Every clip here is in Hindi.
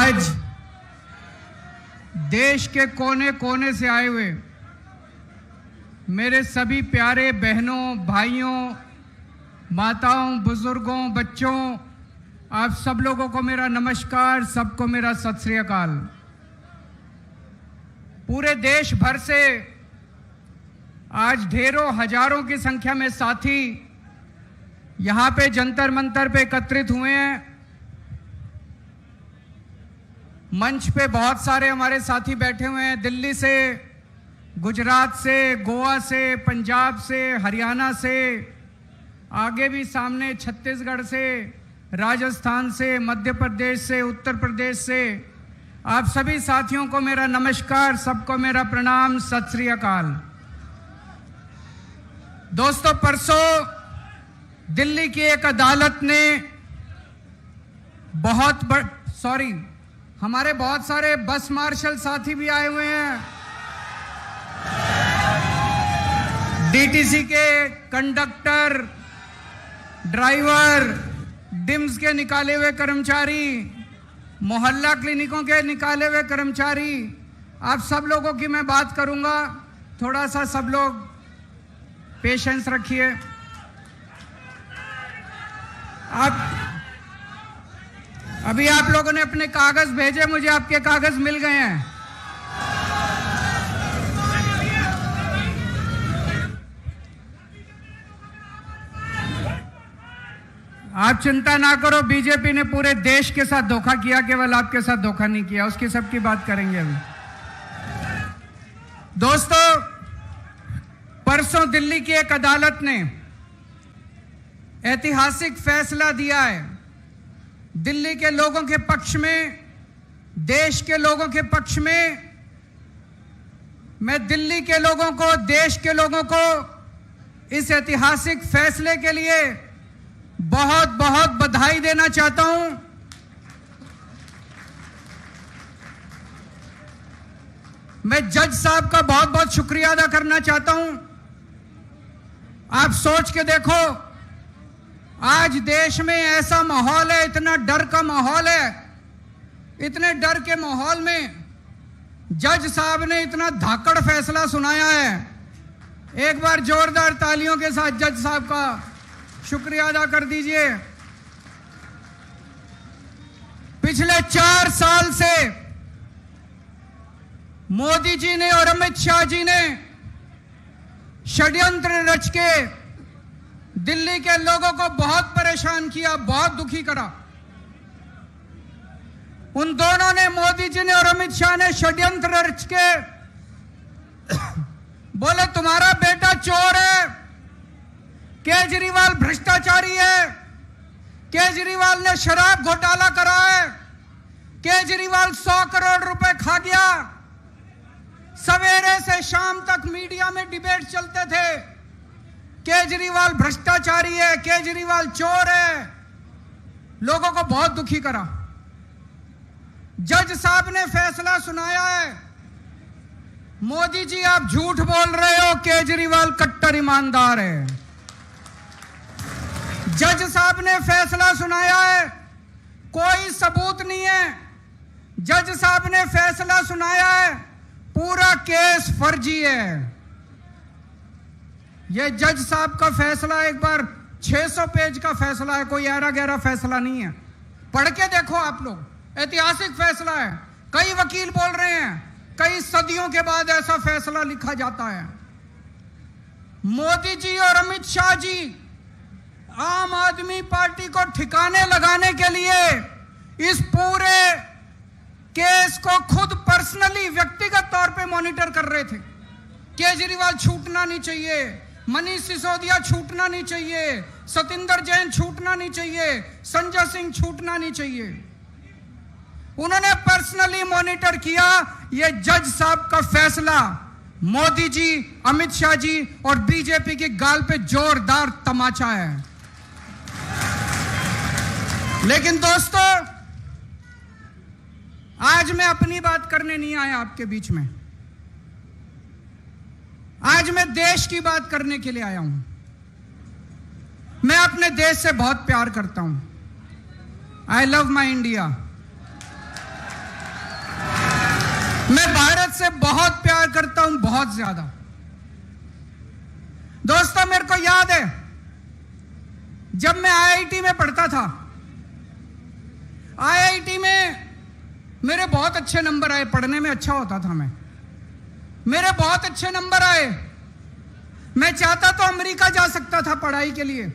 आज देश के कोने कोने से आए हुए मेरे सभी प्यारे बहनों, भाइयों, माताओं, बुजुर्गों, बच्चों, आप सब लोगों को मेरा नमस्कार, सबको मेरा सत श्री अकाल। पूरे देश भर से आज ढेरों हजारों की संख्या में साथी यहां पे जंतर मंतर पे एकत्रित हुए हैं। मंच पे बहुत सारे हमारे साथी बैठे हुए हैं, दिल्ली से, गुजरात से, गोवा से, पंजाब से, हरियाणा से, आगे भी सामने छत्तीसगढ़ से, राजस्थान से, मध्य प्रदेश से, उत्तर प्रदेश से। आप सभी साथियों को मेरा नमस्कार, सबको मेरा प्रणाम, सत श्री अकाल। दोस्तों, परसों दिल्ली की एक अदालत ने हमारे बहुत सारे बस मार्शल साथी भी आए हुए हैं, डीटीसी के कंडक्टर, ड्राइवर, डिम्स के निकाले हुए कर्मचारी, मोहल्ला क्लिनिकों के निकाले हुए कर्मचारी, आप सब लोगों की मैं बात करूंगा। थोड़ा सा सब लोग पेशेंस रखिए। अभी आप लोगों ने अपने कागज भेजे, मुझे आपके कागज मिल गए हैं। आप चिंता ना करो, बीजेपी ने पूरे देश के साथ धोखा किया, केवल आपके साथ धोखा नहीं किया। उसकी सबकी बात करेंगे अभी। दोस्तों, परसों दिल्ली की एक अदालत ने ऐतिहासिक फैसला दिया है। दिल्ली के लोगों के पक्ष में, देश के लोगों के पक्ष में। मैं दिल्ली के लोगों को, देश के लोगों को इस ऐतिहासिक फैसले के लिए बहुत बहुत बधाई देना चाहता हूं। मैं जज साहब का बहुत बहुत शुक्रिया अदा करना चाहता हूं। आप सोच के देखो, आज देश में ऐसा माहौल है, इतना डर का माहौल है, इतने डर के माहौल में जज साहब ने इतना धाकड़ फैसला सुनाया है। एक बार जोरदार तालियों के साथ जज साहब का शुक्रिया अदा कर दीजिए। पिछले 4 साल से मोदी जी ने और अमित शाह जी ने षड्यंत्र रच के दिल्ली के लोगों को बहुत परेशान किया, बहुत दुखी करा। उन दोनों ने, मोदी जी ने और अमित शाह ने षड्यंत्र रच के बोले तुम्हारा बेटा चोर है, केजरीवाल भ्रष्टाचारी है, केजरीवाल ने शराब घोटाला करा है, केजरीवाल 100 करोड़ रुपए खा गया। सवेरे से शाम तक मीडिया में डिबेट चलते थे, केजरीवाल भ्रष्टाचारी है, केजरीवाल चोर है। लोगों को बहुत दुखी करा। जज साहब ने फैसला सुनाया है, मोदी जी आप झूठ बोल रहे हो, केजरीवाल कट्टर ईमानदार है। जज साहब ने फैसला सुनाया है, कोई सबूत नहीं है। जज साहब ने फैसला सुनाया है, पूरा केस फर्जी है। यह जज साहब का फैसला एक बार 600 पेज का फैसला है, कोई ऐरा गैरा फैसला नहीं है। पढ़ के देखो आप लोग, ऐतिहासिक फैसला है। कई वकील बोल रहे हैं कई सदियों के बाद ऐसा फैसला लिखा जाता है। मोदी जी और अमित शाह जी आम आदमी पार्टी को ठिकाने लगाने के लिए इस पूरे केस को खुद पर्सनली, व्यक्तिगत तौर पे मॉनिटर कर रहे थे। केजरीवाल छूटना नहीं चाहिए, मनीष सिसोदिया छूटना नहीं चाहिए, सतिंदर जैन छूटना नहीं चाहिए, संजय सिंह छूटना नहीं चाहिए। उन्होंने पर्सनली मॉनिटर किया। यह जज साहब का फैसला मोदी जी, अमित शाह जी और बीजेपी की गाल पे जोरदार तमाचा है। लेकिन दोस्तों, आज मैं अपनी बात करने नहीं आया आपके बीच में। आज मैं देश की बात करने के लिए आया हूं। मैं अपने देश से बहुत प्यार करता हूं। I love my India. मैं भारत से बहुत प्यार करता हूं, बहुत ज्यादा। दोस्तों, मेरे को याद है जब मैं आईआईटी में पढ़ता था, आईआईटी में मेरे बहुत अच्छे नंबर आए, पढ़ने में अच्छा होता था मैं, मेरे बहुत अच्छे नंबर आए। मैं चाहता तो अमेरिका जा सकता था पढ़ाई के लिए,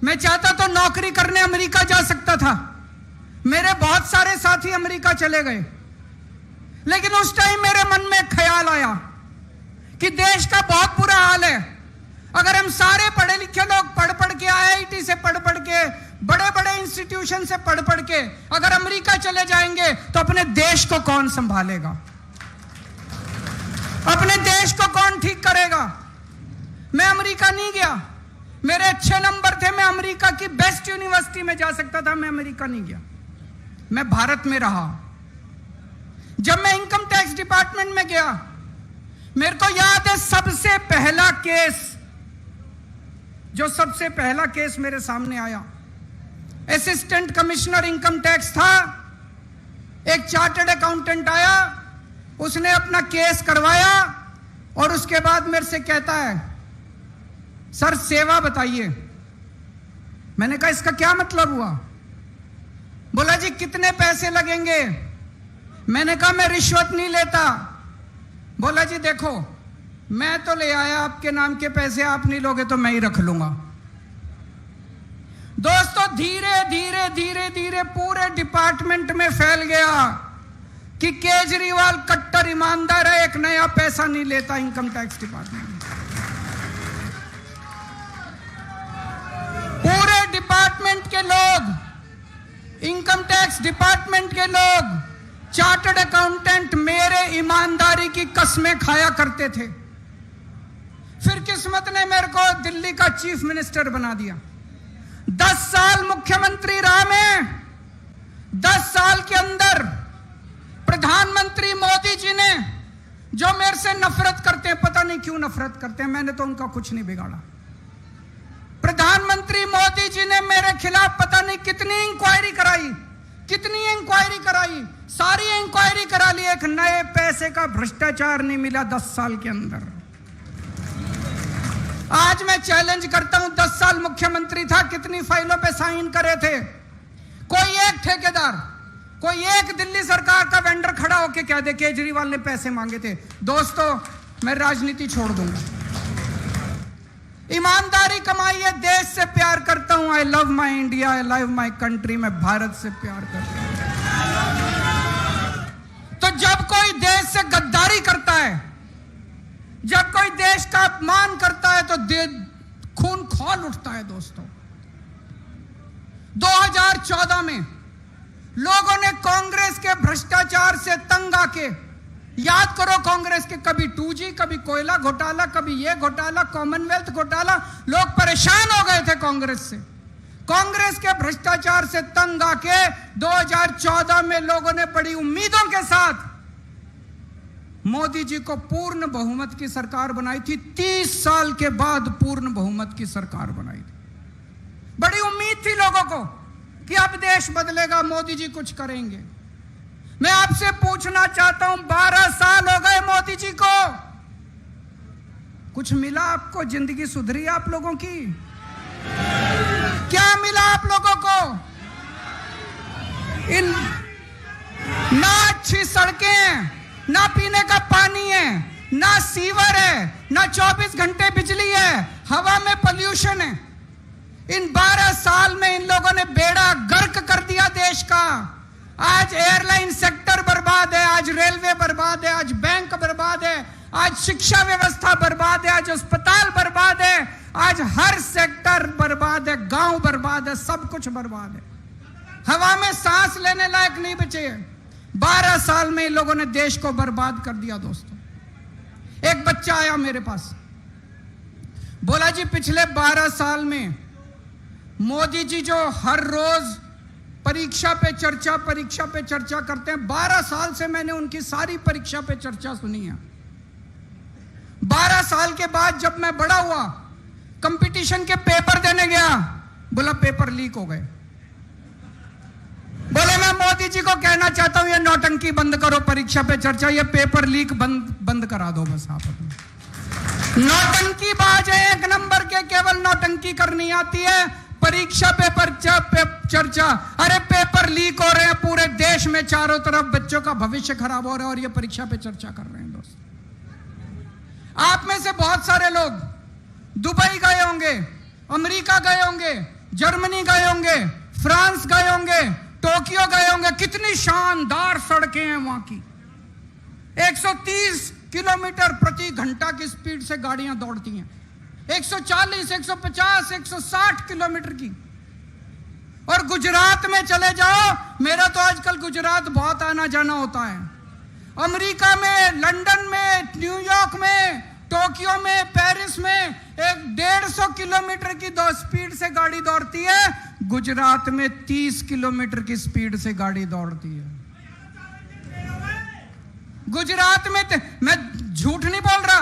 मैं चाहता तो नौकरी करने अमेरिका जा सकता था। मेरे बहुत सारे साथी अमेरिका चले गए, लेकिन उस टाइम मेरे मन में ख्याल आया कि देश का बहुत बुरा हाल है। अगर हम सारे पढ़े लिखे लोग पढ़ पढ़ के, आईआईटी से पढ़ पढ़ के, बड़े बड़े इंस्टीट्यूशन से पढ़ पढ़ के अगर अमेरिका चले जाएंगे तो अपने देश को कौन संभालेगा, अपने देश को कौन ठीक करेगा। मैं अमेरिका नहीं गया, मेरे अच्छे नंबर थे, मैं अमेरिका की बेस्ट यूनिवर्सिटी में जा सकता था, मैं अमेरिका नहीं गया, मैं भारत में रहा। जब मैं इनकम टैक्स डिपार्टमेंट में गया, मेरे को याद है सबसे पहला केस मेरे सामने आया, असिस्टेंट कमिश्नर इनकम टैक्स था, एक चार्टर्ड अकाउंटेंट आया, उसने अपना केस करवाया और उसके बाद मेरे से कहता है, सर सेवा बताइए। मैंने कहा इसका क्या मतलब हुआ? बोला जी कितने पैसे लगेंगे? मैंने कहा मैं रिश्वत नहीं लेता। बोला जी देखो, मैं तो ले आया आपके नाम के पैसे, आप नहीं लोगे तो मैं ही रख लूंगा। दोस्तों, धीरे धीरे धीरे धीरे पूरे डिपार्टमेंट में फैल गया कि केजरीवाल कट्टर ईमानदार है, एक नया पैसा नहीं लेता इनकम टैक्स डिपार्टमेंट। पूरे डिपार्टमेंट के लोग, इनकम टैक्स डिपार्टमेंट के लोग, चार्टर्ड अकाउंटेंट मेरे ईमानदारी की कसमें खाया करते थे। फिर किस्मत ने मेरे को दिल्ली का चीफ मिनिस्टर बना दिया। 10 साल मुख्यमंत्री रहा मैं। 10 साल के अंदर प्रधानमंत्री मोदी जी ने, जो मेरे से नफरत करते हैं, पता नहीं क्यों नफरत करते हैं, मैंने तो उनका कुछ नहीं बिगाड़ा। प्रधानमंत्री मोदी जी ने मेरे खिलाफ पता नहीं कितनी इंक्वायरी कराई, सारी इंक्वायरी करा ली, एक नए पैसे का भ्रष्टाचार नहीं मिला 10 साल के अंदर। आज मैं चैलेंज करता हूं, 10 साल मुख्यमंत्री था, कितनी फाइलों पे साइन करे थे? कोई एक ठेकेदार, कोई एक दिल्ली सरकार का वेंडर खड़ा होके कह दे केजरीवाल ने पैसे मांगे थे। दोस्तों, मैं राजनीति छोड़ दूंगा, ईमानदारी कमाई है, देश से प्यार करता हूं। I love my India, I love my country, मैं भारत से प्यार करता हूं। तो जब कोई देश से गद्दारी करता है, जब कोई देश का अपमान करता है, तो खून खौल उठता है। दोस्तों, 2014 में लोगों ने कांग्रेस के भ्रष्टाचार से तंग आके, याद करो कांग्रेस के कभी 2G, कभी कोयला घोटाला, कभी ये घोटाला, कॉमनवेल्थ घोटाला, लोग परेशान हो गए थे कांग्रेस से। कांग्रेस के भ्रष्टाचार से तंग आके 2014 में लोगों ने बड़ी उम्मीदों के साथ मोदी जी को पूर्ण बहुमत की सरकार बनाई थी। 30 साल के बाद पूर्ण बहुमत की सरकार बनाई थी। बड़ी उम्मीद थी लोगों को कि अब देश बदलेगा, मोदी जी कुछ करेंगे। मैं आपसे पूछना चाहता हूं, 12 साल हो गए मोदी जी को, कुछ मिला आपको? जिंदगी सुधरी आप लोगों की? क्या मिला आप लोगों को? इन ना अच्छी सड़कें, ना पीने का पानी है, ना सीवर है, ना 24 घंटे बिजली है, हवा में पोल्यूशन है। इन 12 साल में इन लोगों ने बेड़ा गर्क कर दिया देश का। आज एयरलाइन सेक्टर बर्बाद है, आज रेलवे बर्बाद है, आज बैंक बर्बाद है, आज शिक्षा व्यवस्था बर्बाद है, आज अस्पताल बर्बाद है, आज हर सेक्टर बर्बाद है, गांव बर्बाद है, सब कुछ बर्बाद है। हवा में सांस लेने लायक नहीं बचे। 12 साल में इन लोगों ने देश को बर्बाद कर दिया। दोस्तों, एक बच्चा आया मेरे पास, बोला जी पिछले 12 साल में मोदी जी जो हर रोज परीक्षा पे चर्चा करते हैं, 12 साल से मैंने उनकी सारी परीक्षा पे चर्चा सुनी है। 12 साल के बाद जब मैं बड़ा हुआ, कंपटीशन के पेपर देने गया, बोला पेपर लीक हो गए। बोले मैं मोदी जी को कहना चाहता हूं, ये नौटंकी बंद करो, परीक्षा पे चर्चा, ये पेपर लीक बंद करा दो बस आप अपने। नौटंकी बाज है एक नंबर के, केवल नौटंकी करनी आती है, परीक्षा पेपर चर्चा। अरे पेपर लीक हो रहे हैं पूरे देश में, चारों तरफ बच्चों का भविष्य खराब हो रहा है और ये परीक्षा पे चर्चा कर रहे हैं दोस्त। आप में से बहुत सारे लोग दुबई गए होंगे, अमेरिका गए होंगे, जर्मनी गए होंगे, फ्रांस गए होंगे, टोक्यो गए होंगे। कितनी शानदार सड़कें हैं वहां की। 130 किलोमीटर प्रति घंटा की स्पीड से गाड़ियां दौड़ती हैं, 140, 150, 160 किलोमीटर की। और गुजरात में चले जाओ, मेरा तो आजकल गुजरात बहुत आना जाना होता है। अमेरिका में, लंदन में, न्यूयॉर्क में, टोक्यो में, पेरिस में 150 किलोमीटर की स्पीड से गाड़ी दौड़ती है। गुजरात में 30 किलोमीटर की स्पीड से गाड़ी दौड़ती है। गुजरात में मैं झूठ नहीं बोल रहा।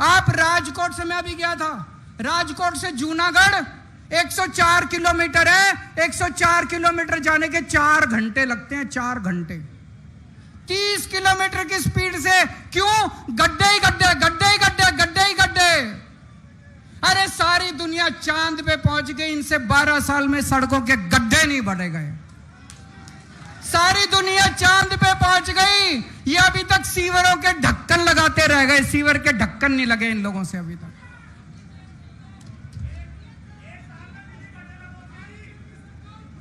आप राजकोट से, मैं अभी गया था, राजकोट से जूनागढ़ 104 किलोमीटर है। 104 किलोमीटर जाने के 4 घंटे लगते हैं, 4 घंटे। 30 किलोमीटर की स्पीड से, क्यों? गड्ढे ही गड्ढे, गड्ढे ही गड्ढे, गड्ढे ही गड्ढे। अरे सारी दुनिया चांद पे पहुंच गई, इनसे 12 साल में सड़कों के गड्ढे नहीं बढ़े गए। सारी दुनिया चांद पे पहुंच गई, ये अभी तक सीवरों के ढक्कन लगाते रह गए। सीवर के ढक्कन नहीं लगे इन लोगों से अभी तक।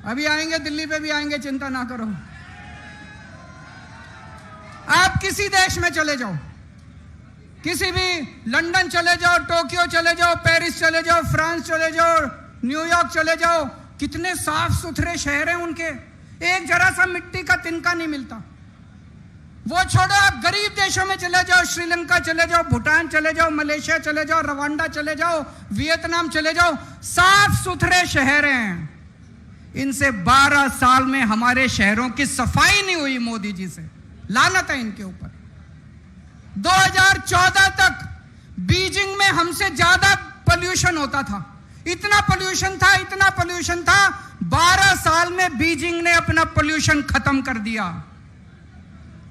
अभी आएंगे, दिल्ली पे भी आएंगे, चिंता ना करो। आप किसी देश में चले जाओ, किसी भी, लंदन चले जाओ, टोक्यो चले जाओ, पेरिस चले जाओ, फ्रांस चले जाओ, न्यूयॉर्क चले जाओ, कितने साफ सुथरे शहर हैं उनके। एक जरा सा मिट्टी का तिनका नहीं मिलता। वो छोड़ो, आप गरीब देशों में चले जाओ, श्रीलंका चले जाओ, भूटान चले जाओ, मलेशिया चले जाओ, रवांडा चले जाओ, वियतनाम चले जाओ, साफ सुथरे शहर हैं। इनसे 12 साल में हमारे शहरों की सफाई नहीं हुई मोदी जी से। लानत है इनके ऊपर। 2014 तक बीजिंग में हमसे ज्यादा पोल्यूशन होता था। इतना पोल्यूशन था, इतना पोल्यूशन था। 12 साल में बीजिंग ने अपना पोल्यूशन खत्म कर दिया।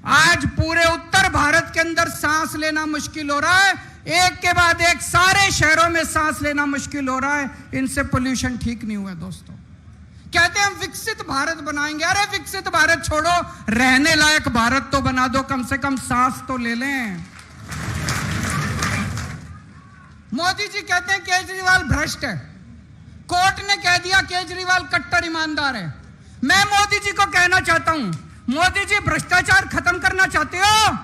आज पूरे उत्तर भारत के अंदर सांस लेना मुश्किल हो रहा है। एक के बाद एक सारे शहरों में सांस लेना मुश्किल हो रहा है। इनसे पोल्यूशन ठीक नहीं हुआ दोस्तों। कहते हैं हम विकसित भारत बनाएंगे। अरे विकसित भारत छोड़ो, रहने लायक भारत तो बना दो, कम से कम सांस तो ले लें। मोदी जी कहते हैं केजरीवाल भ्रष्ट है। कोर्ट ने कह दिया केजरीवाल कट्टर ईमानदार है। मैं मोदी जी को कहना चाहता हूं, मोदी जी भ्रष्टाचार खत्म करना चाहते हो?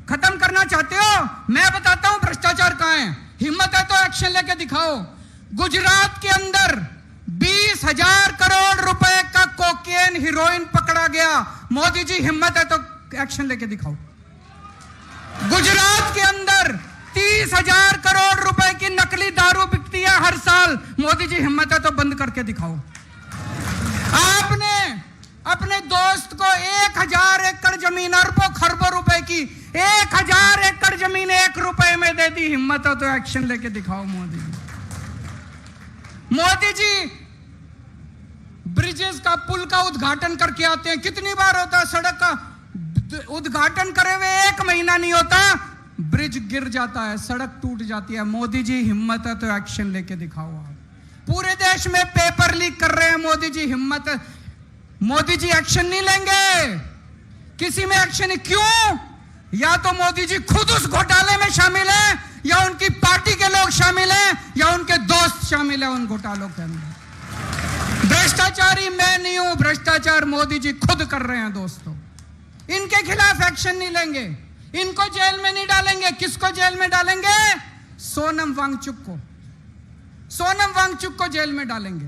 खत्म करना चाहते हो? मैं बताता हूं भ्रष्टाचार कहां है। हिम्मत है तो एक्शन लेके दिखाओ। गुजरात के अंदर 20,000 करोड़ रुपए का कोकेन, हीरोइन पकड़ा गया। मोदी जी हिम्मत है तो एक्शन लेके दिखाओ। गुजरात के अंदर 30,000 करोड़ रुपए की नकली दारू बिकती है हर साल। मोदी जी हिम्मत है तो बंद करके दिखाओ। आपने अपने दोस्त को 1,000 एकड़ जमीन, अरबों खरबों रुपए की 1,000 एकड़ जमीन 1 रुपए में दे दी। हिम्मत है तो एक्शन लेके दिखाओ मोदी जी। मोदी जी ब्रिजेस का, पुल का उद्घाटन करके आते हैं। कितनी बार होता है सड़क का उद्घाटन करे हुए 1 महीना नहीं होता, ब्रिज गिर जाता है, सड़क टूट जाती है। मोदी जी हिम्मत है तो एक्शन लेके दिखाओ। आप पूरे देश में पेपर लीक कर रहे हैं, मोदी जी हिम्मत है, मोदी जी एक्शन नहीं लेंगे। किसी में एक्शन नहीं। क्यों? या तो मोदी जी खुद उस घोटाले में शामिल है, या उनकी पार्टी के लोग शामिल हैं, या उनके दोस्त शामिल हैं उन घोटालों के अंदर। भ्रष्टाचारी मैं नहीं हूं, भ्रष्टाचार मोदी जी खुद कर रहे हैं दोस्तों। इनके खिलाफ एक्शन नहीं लेंगे, इनको जेल में नहीं डालेंगे। किसको जेल में डालेंगे? सोनम वांगचुक को। सोनम वांगचुक को जेल में डालेंगे,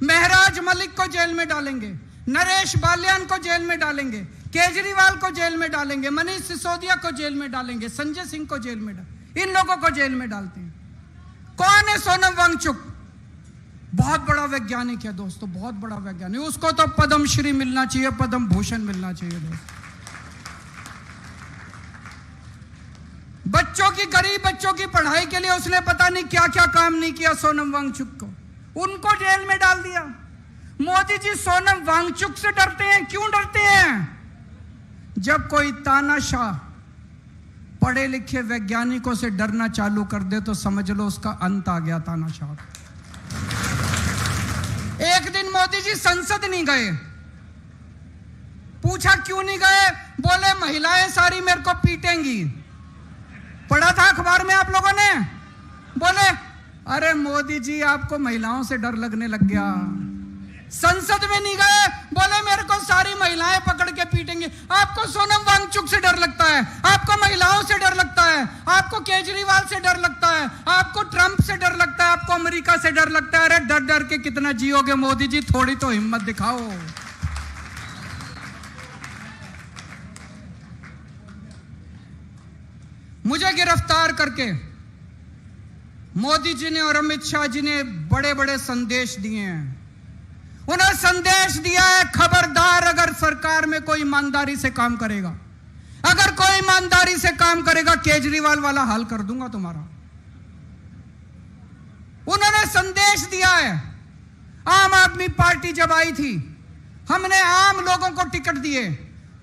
महराज मलिक को जेल में डालेंगे, नरेश बाल्यान को जेल में डालेंगे, केजरीवाल को जेल में डालेंगे, मनीष सिसोदिया को जेल में डालेंगे, संजय सिंह को जेल में डालेंगे। इन लोगों को जेल में डालते हैं। कौन है सोनम वांगचुक? बहुत बड़ा वैज्ञानिक है दोस्तों, बहुत बड़ा वैज्ञानिक। उसको तो पद्म श्री मिलना चाहिए, पद्म भूषण मिलना चाहिए दोस्तों। बच्चों की, गरीब बच्चों की पढ़ाई के लिए उसने पता नहीं क्या क्या काम नहीं किया सोनम वांगचुक को, उनको जेल में डाल दिया। मोदी मोदी जी सोनम वांगचुक से डरते हैं। क्यों डरते हैं? जब कोई तानाशाह पढ़े लिखे वैज्ञानिकों से डरना चालू कर दे तो समझ लो उसका अंत आ गया तानाशाह। एक दिन मोदी जी संसद नहीं गए। पूछा क्यों नहीं गए? बोले महिलाएं सारी मेरे को पीटेंगी। पढ़ा था अखबार में आप लोगों ने? बोले अरे मोदी जी आपको महिलाओं से डर लगने लग गया। संसद में नहीं गए, बोले मेरे को सारी महिलाएं पकड़ के पीटेंगी। आपको सोनम वांगचुक से डर लगता है, आपको महिलाओं से डर लगता है, आपको केजरीवाल से डर लगता है, आपको ट्रंप से डर लगता है, आपको अमेरिका से डर लगता है। अरे डर डर के कितना जियोगे मोदी जी, थोड़ी तो हिम्मत दिखाओ। मुझे गिरफ्तार करके मोदी जी ने और अमित शाह जी ने बड़े बड़े संदेश दिए हैं। उन्होंने संदेश दिया है, खबरदार अगर सरकार में कोई ईमानदारी से काम करेगा, अगर कोई ईमानदारी से काम करेगा केजरीवाल वाला हाल कर दूंगा तुम्हारा। उन्होंने संदेश दिया है। आम आदमी पार्टी जब आई थी, हमने आम लोगों को टिकट दिए।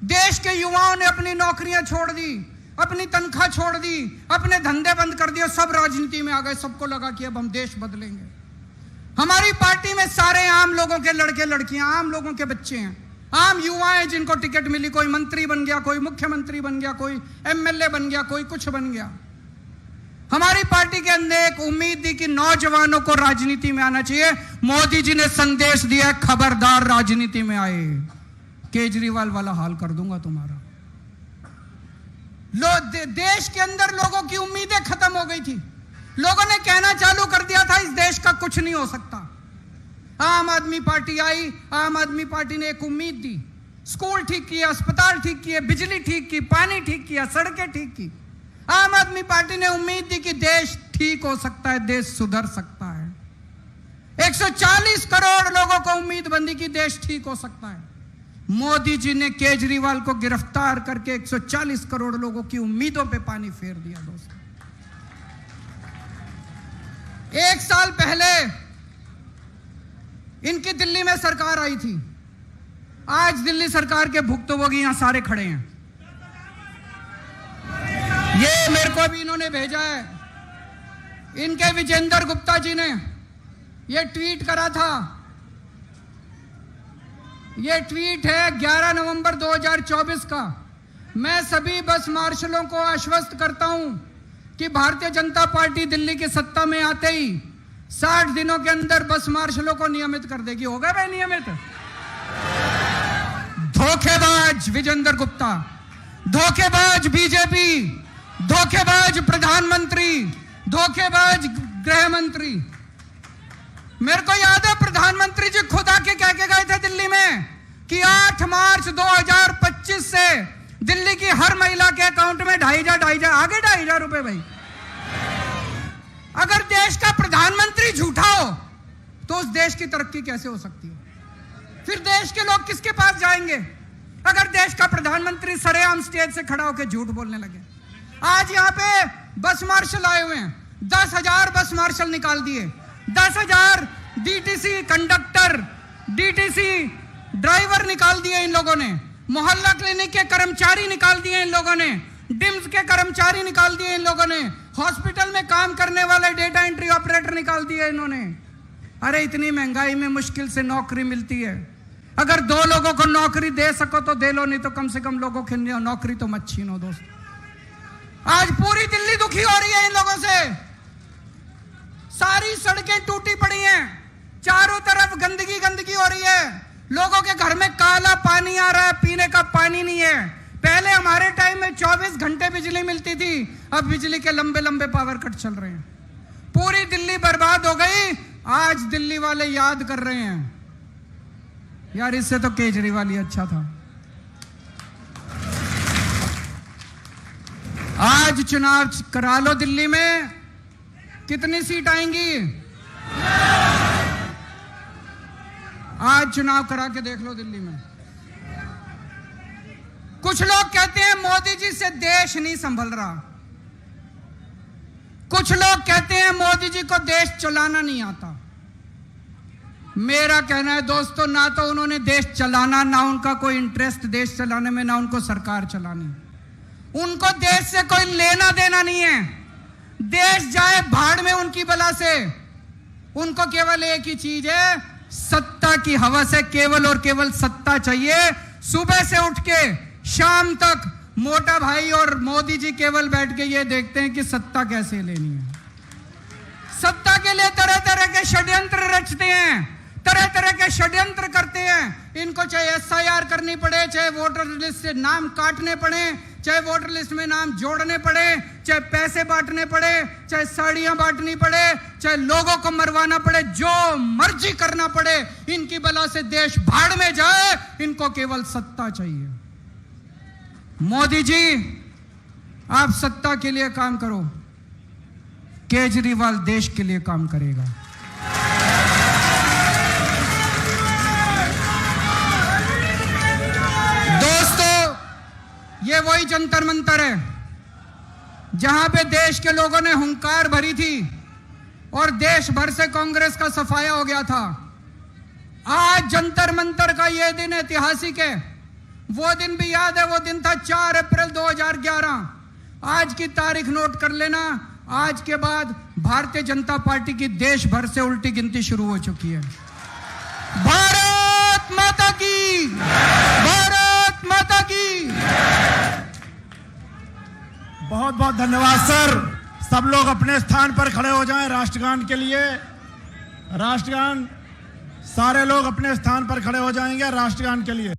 देश के युवाओं ने अपनी नौकरियां छोड़ दी, अपनी तनख्वाह छोड़ दी, अपने धंधे बंद कर दिए, सब राजनीति में आ गए। सबको लगा कि अब हम देश बदलेंगे। हमारी पार्टी में सारे आम लोगों के लड़के लड़कियां, आम लोगों के बच्चे हैं, आम युवा हैं जिनको टिकट मिली। कोई मंत्री बन गया, कोई मुख्यमंत्री बन गया, कोई एमएलए बन गया, कोई कुछ बन गया। हमारी पार्टी के अंदर एक उम्मीद थी कि नौजवानों को राजनीति में आना चाहिए। मोदी जी ने संदेश दिया, खबरदार राजनीति में आए, केजरीवाल वाला हाल कर दूंगा तुम्हारा। देश के अंदर लोगों की उम्मीदें खत्म हो गई थी। लोगों ने कहना चालू कर दिया था इस देश का कुछ नहीं हो सकता। आम आदमी पार्टी आई, आम आदमी पार्टी ने एक उम्मीद दी। स्कूल ठीक किए, अस्पताल ठीक किए, बिजली ठीक की, पानी ठीक किया, सड़कें ठीक की। आम आदमी पार्टी ने उम्मीद दी कि देश ठीक हो सकता है, देश सुधर सकता है। 140 करोड़ लोगों को उम्मीद बंदी की देश ठीक हो सकता है। मोदी जी ने केजरीवाल को गिरफ्तार करके 140 करोड़ लोगों की उम्मीदों पे पानी फेर दिया। दोस्तों, एक साल पहले इनकी दिल्ली में सरकार आई थी। आज दिल्ली सरकार के भुक्तभोगी यहां सारे खड़े हैं। ये मेरे को भी इन्होंने भेजा है, इनके विजेंद्र गुप्ता जी ने ये ट्वीट करा था। ये ट्वीट है 11 नवंबर 2024 का। मैं सभी बस मार्शलों को आश्वस्त करता हूं कि भारतीय जनता पार्टी दिल्ली की सत्ता में आते ही 60 दिनों के अंदर बस मार्शलों को नियमित कर देगी। हो गए भाई नियमित? धोखेबाज विजेंद्र गुप्ता, धोखेबाज बीजेपी, धोखेबाज प्रधानमंत्री, धोखेबाज गृह मंत्री। मेरे को याद है प्रधानमंत्री जी खुद आके कह के गए थे दिल्ली में कि 8 मार्च 2025 से दिल्ली की हर महिला के अकाउंट में 2,500 आगे 2,500 रुपए। भाई अगर देश का प्रधानमंत्री झूठा हो तो उस देश की तरक्की कैसे हो सकती है? फिर देश के लोग किसके पास जाएंगे? अगर देश का प्रधानमंत्री सरेआम स्टेज से खड़ा होकर झूठ बोलने लगे। आज यहां पे बस मार्शल आए हुए हैं, 10,000 बस मार्शल निकाल दिए, 10,000 डीटीसी कंडक्टर, डीटीसी ड्राइवर निकाल दिए इन लोगों ने, मोहल्ला क्लिनिक के कर्मचारी निकाल दिए इन लोगों ने, डिम्स के कर्मचारी निकाल दिए इन लोगों ने, हॉस्पिटल में काम करने वाले डेटा एंट्री ऑपरेटर निकाल दिए इन्होंने। अरे इतनी महंगाई में मुश्किल से नौकरी मिलती है। अगर 2 लोगों को नौकरी दे सको तो दे लो, नहीं तो कम से कम लोगों की नौकरी तो मत छीनो। दोस्त, आज पूरी दिल्ली दुखी हो रही है इन लोगों से। सारी सड़कें टूटी पड़ी हैं, चारों तरफ गंदगी गंदगी हो रही है। लोगों के घर में काला पानी आ रहा है, पीने का पानी नहीं है। पहले हमारे टाइम में 24 घंटे बिजली मिलती थी, अब बिजली के लंबे लंबे पावर कट चल रहे हैं। पूरी दिल्ली बर्बाद हो गई। आज दिल्ली वाले याद कर रहे हैं, यार इससे तो केजरीवाल ही अच्छा था। आज चुनाव करा लो दिल्ली में, कितनी सीट आएंगी? आज चुनाव करा के देख लो दिल्ली में। कुछ लोग कहते हैं मोदी जी से देश नहीं संभल रहा, कुछ लोग कहते हैं मोदी जी को देश चलाना नहीं आता। मेरा कहना है दोस्तों, ना तो उन्होंने देश चलाना, ना उनका कोई इंटरेस्ट देश चलाने में, ना उनको सरकार चलानी। उनको देश से कोई लेना देना नहीं है। देश जाए भाड़ में उनकी बला से। उनको केवल एक ही चीज है, सत्ता की हवस है, केवल और केवल सत्ता चाहिए। सुबह से उठ के शाम तक मोटा भाई और मोदी जी केवल बैठ के ये देखते हैं कि सत्ता कैसे लेनी है। सत्ता के लिए तरह तरह के षड्यंत्र रचते हैं, तरह तरह के षड्यंत्र करते हैं। इनको चाहे एसआईआर करनी पड़े, चाहे वोटर लिस्ट से नाम काटने पड़े, चाहे वोटर लिस्ट में नाम जोड़ने पड़े, चाहे पैसे बांटने पड़े, चाहे साड़ियां बांटनी पड़े, चाहे लोगों को मरवाना पड़े, जो मर्जी करना पड़े, इनकी बला से देश भाड़ में जाए। इनको केवल सत्ता चाहिए। मोदी जी, आप सत्ता के लिए काम करो, केजरीवाल देश के लिए काम करेगा। दोस्तों, ये वही जंतर मंतर है जहां पे देश के लोगों ने हुंकार भरी थी और देश भर से कांग्रेस का सफाया हो गया था। आज जंतर मंतर का यह दिन ऐतिहासिक है। वो दिन भी याद है, वो दिन था 4 अप्रैल 2011। आज की तारीख नोट कर लेना। आज के बाद भारतीय जनता पार्टी की देश भर से उल्टी गिनती शुरू हो चुकी है। भारत माता की, भारत माता की। बहुत बहुत धन्यवाद सर। सब लोग अपने स्थान पर खड़े हो जाएं राष्ट्रगान के लिए। राष्ट्रगान, सारे लोग अपने स्थान पर खड़े हो जाएंगे राष्ट्रगान के लिए।